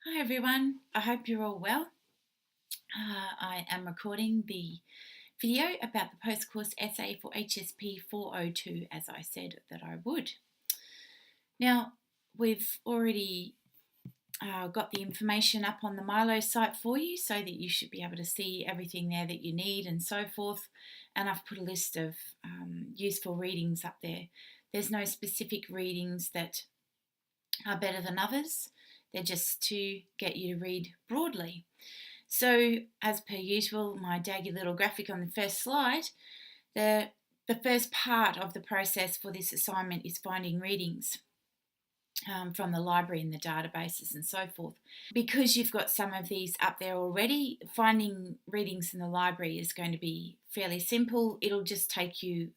Hi everyone, I hope you're all well. I am recording the video about the post-course essay for HSP402 as I said that I would. Now, we've already got the information up on the Milo site for you so that you should be able to see everything there that you need and so forth. And I've put a list of useful readings up there. There's no specific readings that are better than others. They're just to get you to read broadly. So, as per usual, my daggy little graphic on the first slide, the first part of the process for this assignment is finding readings from the library and the databases and so forth. Because you've got some of these up there already, finding readings in the library is going to be fairly simple. It'll just take you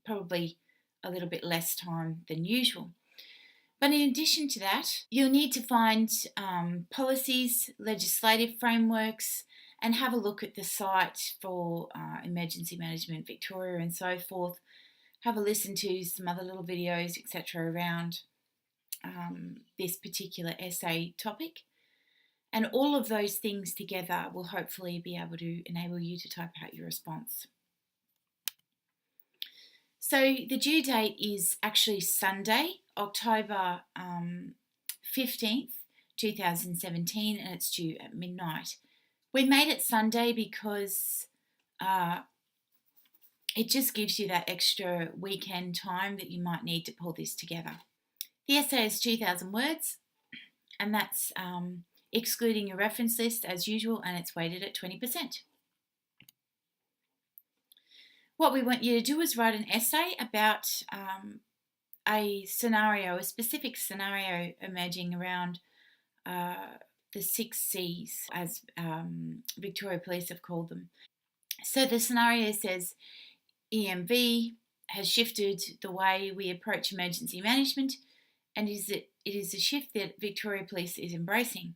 probably a little bit less time than usual. But in addition to that, you'll need to find policies, legislative frameworks, and have a look at the site for Emergency Management Victoria and so forth. Have a listen to some other little videos, etc. around this particular essay topic. And all of those things together will hopefully be able to enable you to type out your response. So the due date is actually Sunday, October 15th, 2017, and it's due at midnight. We made it Sunday because it just gives you that extra weekend time that you might need to pull this together. The essay is 2,000 words, and that's excluding your reference list as usual, and it's weighted at 20%. What we want you to do is write an essay about a specific scenario emerging around the 6 C's, as Victoria Police have called them. So the scenario says EMV has shifted the way we approach emergency management, and it is a shift that Victoria Police is embracing.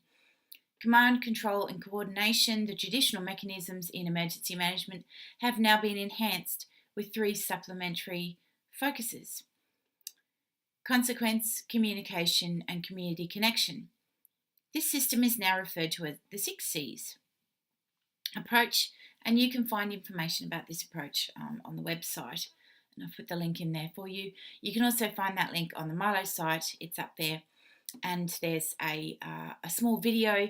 Command, control and coordination, the traditional mechanisms in emergency management, have now been enhanced with 3 supplementary focuses: consequence, communication and community connection. This system is now referred to as the 6 C's approach, and you can find information about this approach on the website, and I've put the link in there for you. You can also find that link on the Milo site, it's up there. And there's a small video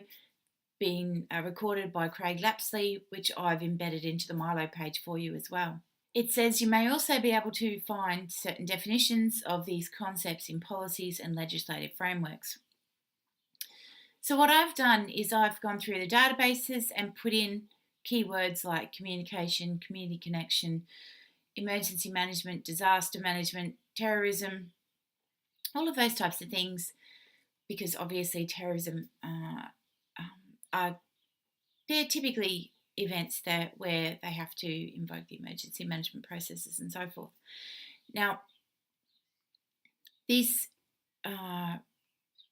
being recorded by Craig Lapsley, which I've embedded into the Milo page for you as well. It says you may also be able to find certain definitions of these concepts in policies and legislative frameworks. So what I've done is I've gone through the databases and put in keywords like communication, community connection, emergency management, disaster management, terrorism, all of those types of things, because obviously terrorism they're typically events where they have to invoke the emergency management processes and so forth. Now, these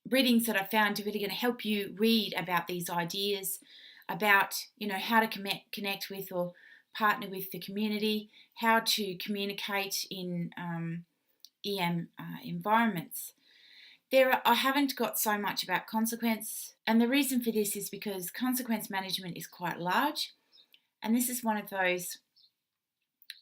readings that I found are really going to help you read about these ideas, about how to connect with or partner with the community, how to communicate in EM environments. I haven't got so much about consequence, and the reason for this is because consequence management is quite large, and this is one of those,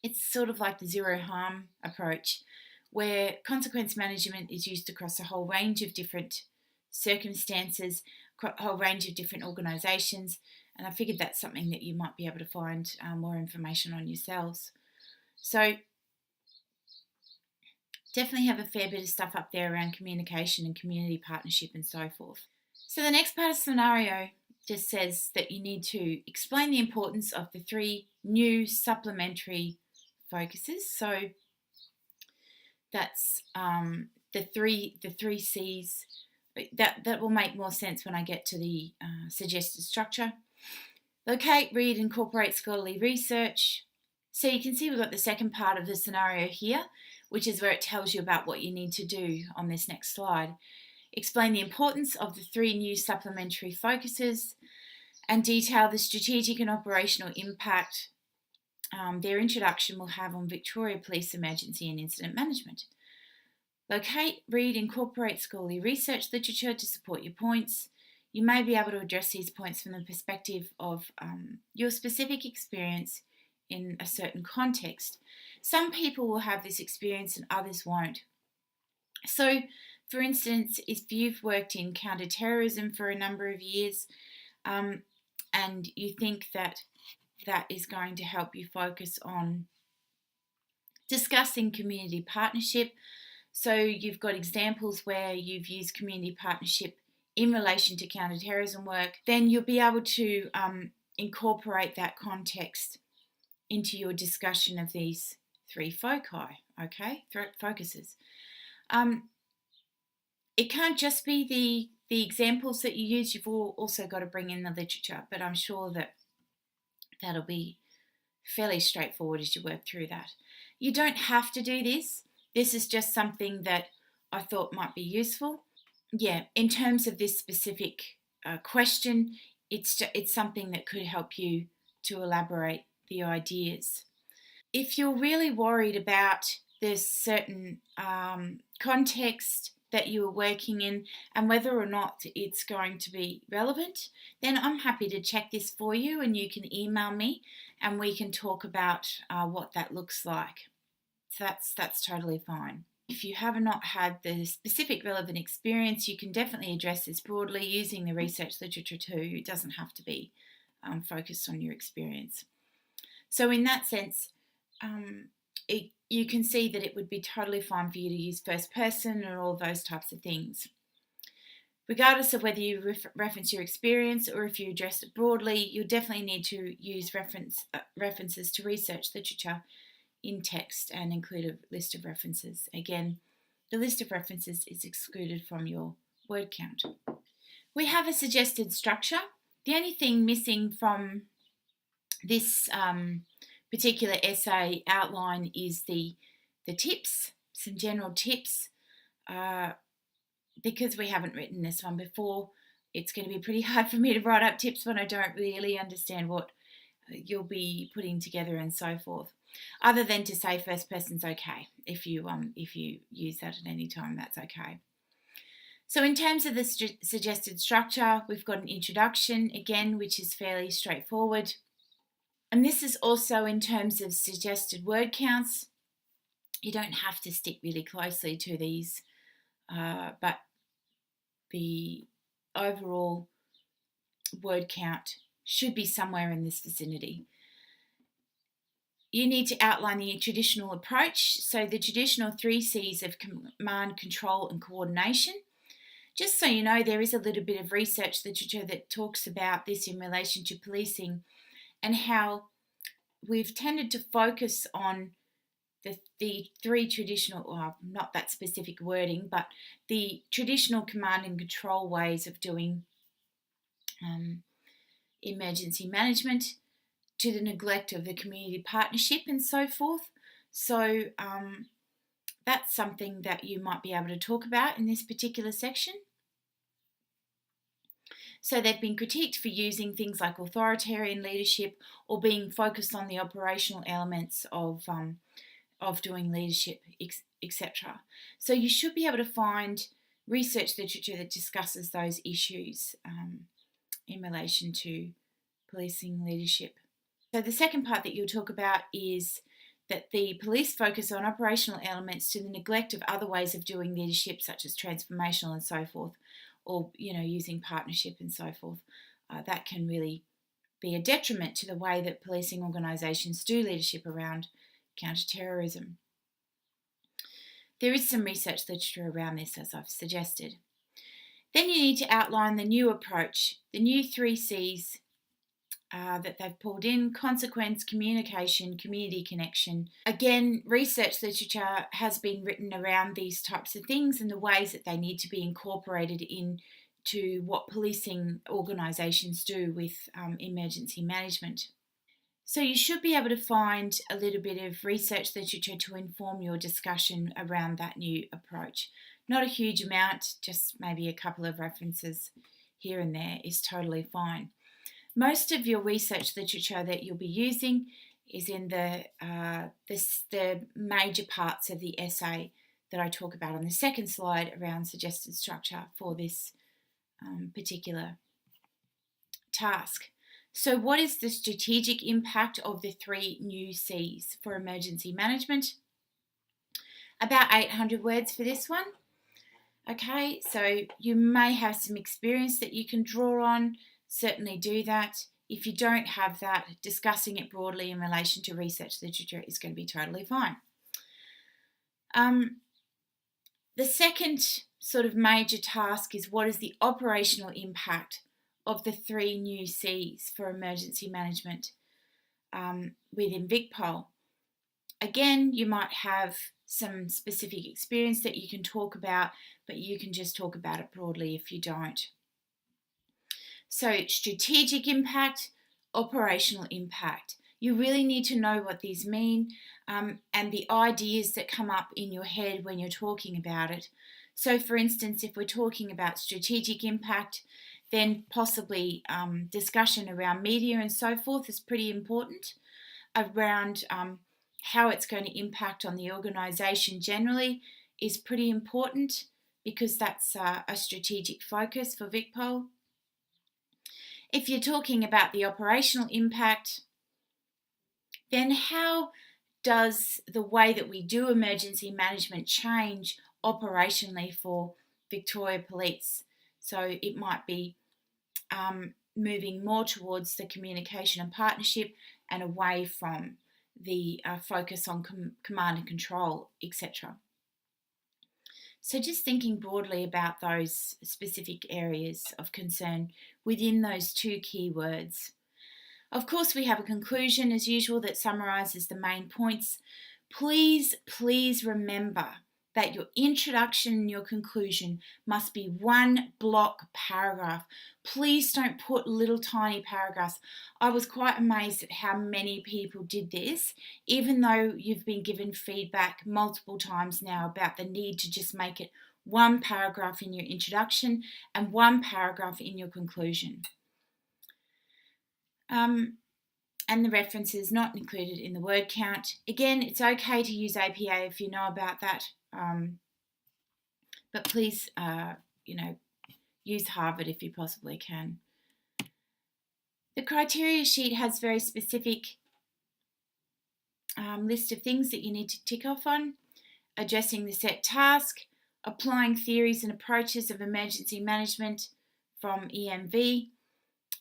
it's sort of like the zero harm approach, where consequence management is used across a whole range of different circumstances, a whole range of different organisations, and I figured that's something that you might be able to find more information on yourselves. So definitely have a fair bit of stuff up there around communication and community partnership and so forth. So the next part of the scenario just says that you need to explain the importance of the 3 new supplementary focuses. So that's the three C's. That will make more sense when I get to the suggested structure. Locate, read, incorporate scholarly research. So you can see we've got the second part of the scenario here, which is where it tells you about what you need to do on this next slide. Explain the importance of the 3 new supplementary focuses and detail the strategic and operational impact their introduction will have on Victoria Police emergency and incident management. Locate, read, incorporate scholarly research literature to support your points. you may be able to address these points from the perspective of your specific experience in a certain context. Some people will have this experience and others won't. So, for instance, if you've worked in counterterrorism for a number of years and you think that that is going to help you focus on discussing community partnership, so you've got examples where you've used community partnership in relation to counterterrorism work, then you'll be able to incorporate that context into your discussion of these three foci, okay, focuses. It can't just be the examples that you use, you've also got to bring in the literature, but I'm sure that that'll be fairly straightforward as you work through that. You don't have to do this. This is just something that I thought might be useful. Yeah, in terms of this specific question, it's something that could help you to elaborate the ideas. If you're really worried about this certain context that you are working in and whether or not it's going to be relevant, then I'm happy to check this for you and you can email me and we can talk about what that looks like. So that's totally fine. If you have not had the specific relevant experience, you can definitely address this broadly using the research literature too. It doesn't have to be focused on your experience. So in that sense, you can see that it would be totally fine for you to use first person and all those types of things. Regardless of whether you reference your experience or if you address it broadly, you'll definitely need to use references to research literature in text and include a list of references. Again, the list of references is excluded from your word count. We have a suggested structure. The only thing missing from this particular essay outline is the tips, some general tips. Because we haven't written this one before, it's going to be pretty hard for me to write up tips when I don't really understand what you'll be putting together and so forth. Other than to say first person's okay. If you use that at any time, that's okay. So in terms of the suggested structure, we've got an introduction again, which is fairly straightforward. And this is also in terms of suggested word counts. You don't have to stick really closely to these, but the overall word count should be somewhere in this vicinity. You need to outline the traditional approach. So the traditional 3 C's of command, control and coordination. Just so you know, there is a little bit of research literature that talks about this in relation to policing and how we've tended to focus on the 3 traditional, well, not that specific wording, but the traditional command and control ways of doing emergency management, to the neglect of the community partnership and so forth. So that's something that you might be able to talk about in this particular section. So they've been critiqued for using things like authoritarian leadership or being focused on the operational elements of doing leadership, etc. So you should be able to find research literature that discusses those issues in relation to policing leadership. So the second part that you'll talk about is that the police focus on operational elements to the neglect of other ways of doing leadership, such as transformational and so forth, or using partnership and so forth. That can really be a detriment to the way that policing organisations do leadership around counterterrorism. There is some research literature around this, as I've suggested. Then you need to outline the new approach, the new 3 C's that they've pulled in: consequence, communication, community connection. Again, research literature has been written around these types of things and the ways that they need to be incorporated into what policing organisations do with emergency management. So you should be able to find a little bit of research literature to inform your discussion around that new approach. Not a huge amount, just maybe a couple of references here and there is totally fine. Most of your research literature that you'll be using is in the major parts of the essay that I talk about on the second slide around suggested structure for this particular task. So what is the strategic impact of the 3 new C's for emergency management? About 800 words for this one. Okay, so you may have some experience that you can draw on. Certainly do that. If you don't have that, discussing it broadly in relation to research literature is going to be totally fine. The second sort of major task is what is the operational impact of the 3 new C's for emergency management within VicPol. Again, you might have some specific experience that you can talk about, but you can just talk about it broadly if you don't. So strategic impact, operational impact. You really need to know what these mean and the ideas that come up in your head when you're talking about it. So for instance, if we're talking about strategic impact, then possibly discussion around media and so forth is pretty important, around how it's going to impact on the organisation generally is pretty important because that's a strategic focus for VicPol. If you're talking about the operational impact, then how does the way that we do emergency management change operationally for Victoria Police? So it might be moving more towards the communication and partnership and away from the focus on command and control, etc. So just thinking broadly about those specific areas of concern within those 2 keywords. Of course, we have a conclusion as usual that summarises the main points. Please remember that your introduction and your conclusion must be 1 block paragraph. Please don't put little tiny paragraphs. I was quite amazed at how many people did this, even though you've been given feedback multiple times now about the need to just make it 1 paragraph in your introduction and 1 paragraph in your conclusion. And the references not included in the word count. Again, it's okay to use APA if you know about that, but please, use Harvard if you possibly can. The criteria sheet has very specific list of things that you need to tick off on: addressing the set task, applying theories and approaches of emergency management from EMV.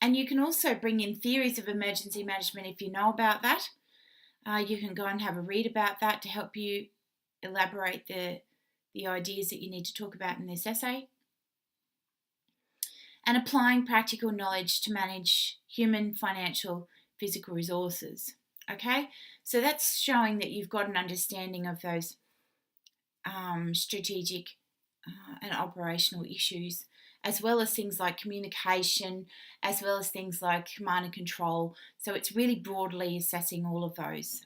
And you can also bring in theories of emergency management if you know about that. You can go and have a read about that to help you elaborate the ideas that you need to talk about in this essay. And applying practical knowledge to manage human, financial, physical resources. Okay, so that's showing that you've got an understanding of those strategic and operational issues, as well as things like communication, as well as things like command and control. So it's really broadly assessing all of those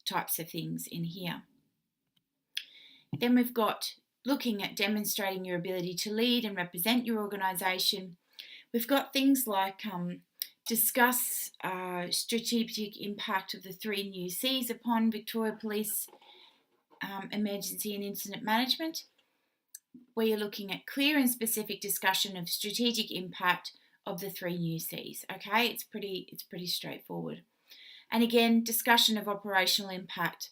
types of things in here. Then we've got looking at demonstrating your ability to lead and represent your organisation. We've got things like discuss strategic impact of the 3 new C's upon Victoria Police emergency and incident management, where you're looking at clear and specific discussion of strategic impact of the 3 new C's. Okay, it's pretty straightforward. And again, discussion of operational impact.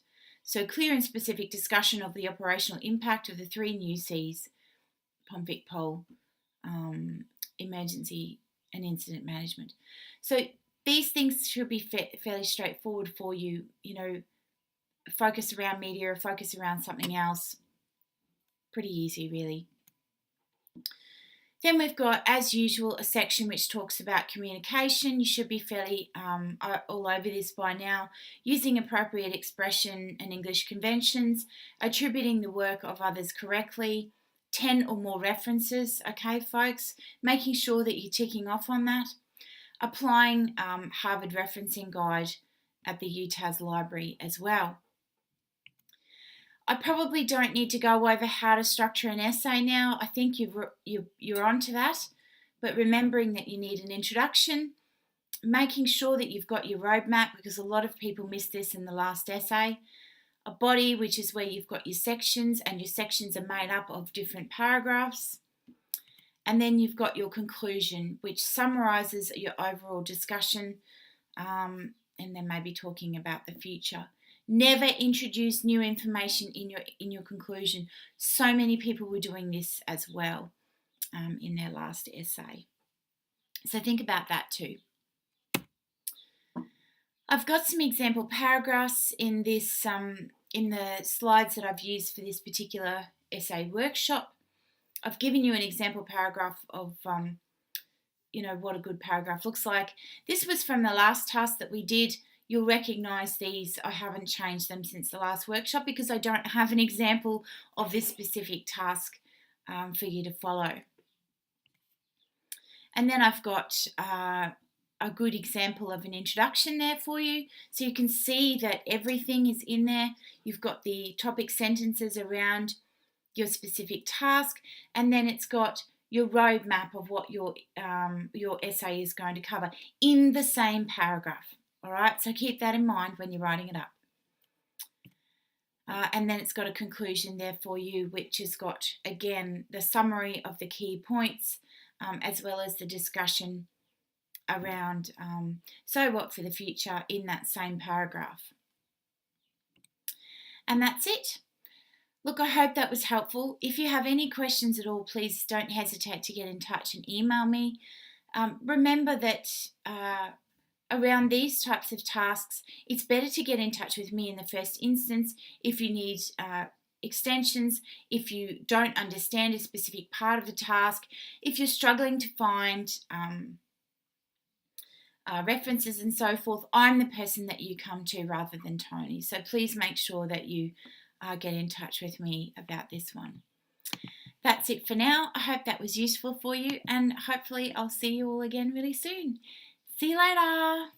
So clear and specific discussion of the operational impact of the 3 new C's upon VicPol emergency and incident management. So these things should be fairly straightforward for you. Focus around media or focus around something else. Pretty easy, really. Then we've got, as usual, a section which talks about communication. You should be fairly all over this by now. Using appropriate expression and English conventions, attributing the work of others correctly, 10 or more references, okay, folks? Making sure that you're ticking off on that. Applying Harvard Referencing Guide at the UTAS library as well. I probably don't need to go over how to structure an essay now. I think you're onto that. But remembering that you need an introduction, making sure that you've got your roadmap, because a lot of people missed this in the last essay. A body, which is where you've got your sections, and your sections are made up of different paragraphs. And then you've got your conclusion, which summarises your overall discussion, and then maybe talking about the future. Never introduce new information in your conclusion. So many people were doing this as well in their last essay. So think about that too. I've got some example paragraphs in this in the slides that I've used for this particular essay workshop. I've given you an example paragraph of what a good paragraph looks like. This was from the last task that we did. You'll recognise these. I haven't changed them since the last workshop because I don't have an example of this specific task for you to follow. And then I've got a good example of an introduction there for you. So you can see that everything is in there. You've got the topic sentences around your specific task, and then it's got your roadmap of what your essay is going to cover in the same paragraph. All right, so keep that in mind when you're writing it up. And then it's got a conclusion there for you, which has got, again, the summary of the key points, as well as the discussion around so what for the future in that same paragraph. And that's it. Look, I hope that was helpful. If you have any questions at all, please don't hesitate to get in touch and email me. Remember that around these types of tasks, it's better to get in touch with me in the first instance if you need extensions, if you don't understand a specific part of the task, if you're struggling to find references and so forth. I'm the person that you come to rather than Tony. So please make sure that you get in touch with me about this one. That's it for now. I hope that was useful for you, and hopefully I'll see you all again really soon. See you later.